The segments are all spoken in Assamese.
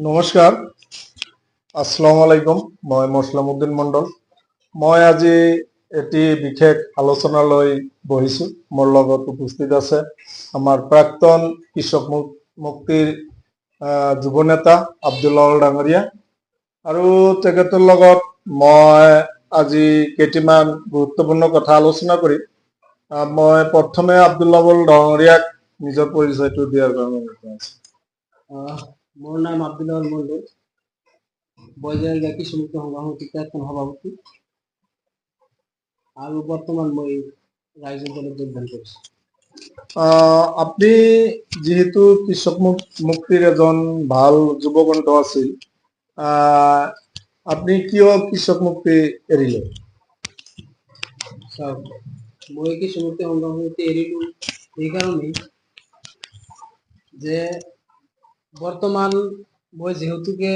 নমস্কাৰ, আসসালামু আলাইকুম। মই মছলামুদ্দিন মণ্ডল। মই আজি এটি বিশেষ আলোচনালৈ বহিছোঁ। মোৰ লগত উপস্থিত আছে আমাৰ প্ৰাক্তন কৃষক মুক্তিৰ যুৱ নেতা আব্দুল্লাহ ডাঙৰীয়া, আৰু তেখেতৰ লগত মই আজি কেইটামান গুৰুত্বপূৰ্ণ কথা আলোচনা কৰিম। মই প্ৰথমে আব্দুল্লাহ ডাঙৰীয়াক নিজৰ পৰিচয়টো দিয়াৰ কাৰণে আছোঁ। মোর নাম আব্দুল্লাহ মন্ডল, বৈজার গাকি সমিতি সভাপতি প্রাক্তন সভাপতি, আর বর্তমান মই রাইজের দলে যোগদান করেছি। আপনি যেহেতু কৃষক মুক্তির এজন ভাল যুৱকণ্ঠ আছিল, আপনি কিয় কৃষক মুক্তি এৰিলে? মই কৃষক মুক্তি সভাপতি এৰিলো এই কাৰণে যে বৰ্তমান মই যেহেতুকে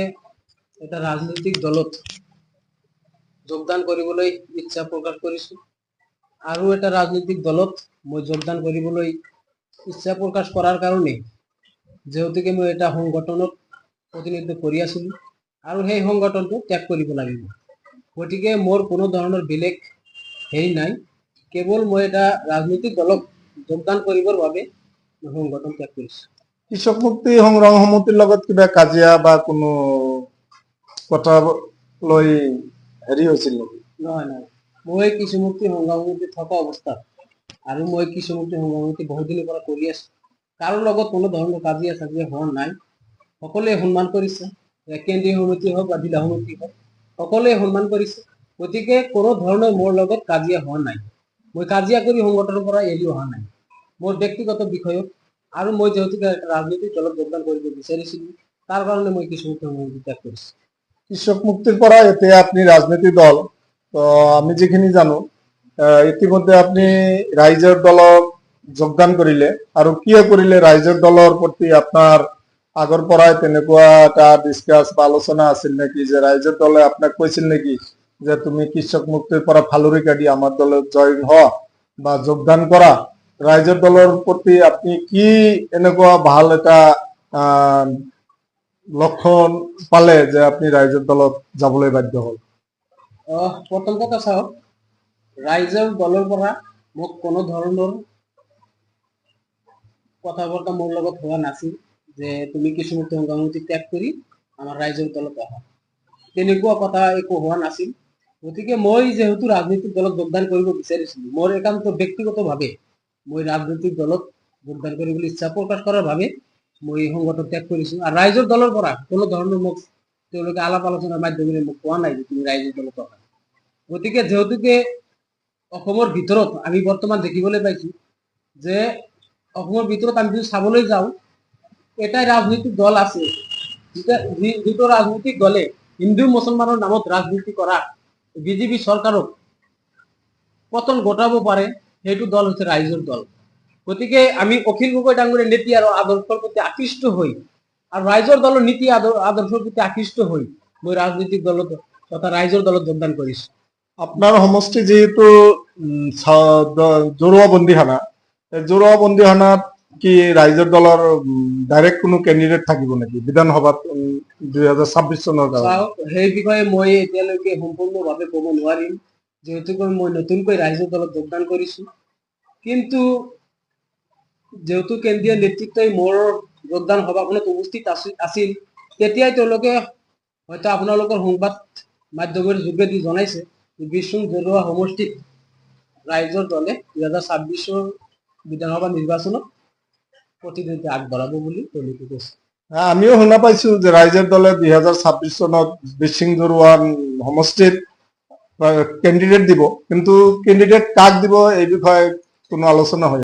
এটা ৰাজনৈতিক দলত যোগদান কৰিবলৈ ইচ্ছা প্ৰকাশ কৰিছো, আৰু এটা ৰাজনৈতিক দলত মই যোগদান কৰিবলৈ ইচ্ছা প্ৰকাশ কৰাৰ কাৰণে যেহেতুকে মই এটা সংগঠনত প্ৰতিনিধিত্ব কৰি আছিলো আৰু সেই সংগঠনটো ত্যাগ কৰিব লাগিব। গতিকে মোৰ কোনো ধৰণৰ বেলেগ হেৰি নাই, কেৱল মই এটা ৰাজনৈতিক দলত যোগদান কৰিবৰ বাবে সংগঠন ত্যাগ কৰিছো। কৃষক মুক্তি সংগ্ৰাম সমিতিৰ লগত কিবা কাজিয়া বা কোনো কথা লৈ হেৰি হৈছিল নেকি? নহয় নহয়, মই কৃষি মুক্তি সংগ্ৰাম সমিতি থকা অৱস্থাত আৰু মই কৃষি মুক্তি সংগ্ৰাম সমিতি বহুত দিনৰ পৰা কৰি আছো, কাৰো লগত কোনো ধৰণৰ কাজিয়া চাজিয়া হোৱা নাই। সকলোৱে সন্মান কৰিছে, কেন্দ্ৰীয় সমিতি হওক বা জিলা সমিতি হওক, সকলোৱে সন্মান কৰিছে। গতিকে কোনো ধৰণৰ মোৰ লগত কাজিয়া হোৱা নাই। মই কাজিয়া কৰি সংগঠনৰ পৰা এৰি অহা নাই। মোৰ ব্যক্তিগত বিষয়ত আৰু মই যেহেতুকে ৰাজনৈতিক দলত যোগদান কৰিব বিচাৰিছিলো, তাৰ কাৰণে মই কৃষি মুক্তি সংগ্ৰাম সমিতি ত্যাগ কৰিছো। কৃষক মুক্তিৰ পৰা এতিয়া আপনি ৰাজনৈতিক দল, তো আমি যিখিনি জানো ইতিমধ্যে আপনি ৰাইজৰ দলত যোগদান কৰিলে, আৰু কিয় কৰিলে? ৰাইজৰ দলৰ প্ৰতি আপনাৰ আগৰ পৰাই তেনেকুৱা এটা ডিসকাস বা আলোচনা আছিল নেকি, যে ৰাইজৰ দলে আপনাক কৈছিল নেকি যে তুমি কৃষক মুক্তিৰ পৰা ফালৰি কাটি আমাৰ দলত জয়েন হওয়া বা যোগদান কৰা? ৰাইজৰ দলৰ প্ৰতি আপনি কি এনেকুৱা ভাল এটা লক্ষণ পালে যে আপনি ৰাইজৰ দলত যাবলৈ বাধ্য হল? প্ৰথম কথা চাওক, ৰাইজৰ দলৰ পৰা মোক কোনো ধৰণৰ কথা বৰ্তা মোৰ লগত হোৱা নাছিল যে তুমি কৃষি মুক্তি সংগ্ৰাম সমিতি ত্যাগ কৰি আমাৰ ৰাইজৰ দলত আহা, তেনেকুৱা কথা একো হোৱা নাছিল। গতিকে মই যেহেতু ৰাজনৈতিক দলত যোগদান কৰিব বিচাৰিছিলো, মোৰ একান্ত ব্যক্তিগতভাৱে মই ৰাজনৈতিক দলত যোগদান কৰিবলৈ ইচ্ছা প্ৰকাশ কৰাৰ বাবে মই সংগঠন ত্যাগ কৰিছো। আৰু ৰাইজৰ দলৰ পৰা কোনো ধৰণৰ মোক তেওঁলোকে আলাপ আলোচনাৰ মাধ্যমেৰে মোক কোৱা নাই যে তুমি ৰাইজৰ দলত আহা। গতিকে যেহেতুকে অসমৰ ভিতৰত আমি বৰ্তমান দেখিবলৈ পাইছো যে অসমৰ ভিতৰত আমি যদি চাবলৈ যাওঁ, এটাই ৰাজনৈতিক দল আছে যিটো ৰাজনৈতিক দলে হিন্দু মুছলমানৰ নামত ৰাজনীতি কৰা বিজেপি চৰকাৰক পতন ঘটাব পাৰে, সেইটো দল হৈছে ৰাইজৰ দল। গতিকে আমি অখিল গগৈ ডাঙৰীয়াৰ নীতি আৰু আদৰ্শৰ প্ৰতি আকৃষ্ট হৈ আৰু ৰাইজৰ দলৰ নীতি আদৰ্শৰ প্ৰতি আকৃষ্ট হৈ মই ৰাজনৈতিক দলত তথা ৰাইজৰ দলত যোগদান কৰিছো। আপনাৰ সমষ্টি যেহেতু জৰুৱা বন্দীখানা, জৰুৱা বন্দীখানাত কি ৰাইজৰ দলৰ ডাইৰেক্ট কোনো কেণ্ডিডেট থাকিব নেকি বিধানসভাত 2026 চনৰ কাৰণে? সেই বিষয়ে মই এতিয়ালৈকে সম্পূৰ্ণভাৱে ক'ব নোৱাৰিম, যেহেতুকৈ মই নতুনকৈ ৰাইজৰ দলত যোগদান কৰিছো। কিন্তু যেহেতু কেন্দ্ৰীয় নেতৃত্বই মোৰ যোগদান সভাখনত উপস্থিত আছিল, তেতিয়াই তেওঁলোকে হয়তো আপোনালোকৰ সংবাদ মাধ্যমৰ যোগেদি জনাইছে যে বিষ্ণু জৰুৱা সমষ্টিত ৰাইজৰ দলে 2026 বিধানসভা নিৰ্বাচনত প্ৰতিদ্বন্দ্বিতা আগবঢ়াব বুলি তেওঁলোকে কৈছে। আমিও শুনা পাইছো যে ৰাইজৰ দলে 2026 চনত বিষ্ণু জৰুৱা সমষ্টিত কেণ্ডিডেট দিব, কিন্তু কেণ্ডিডেট কাক দিব এই বিষয়ে কোনো আলোচনা হয়?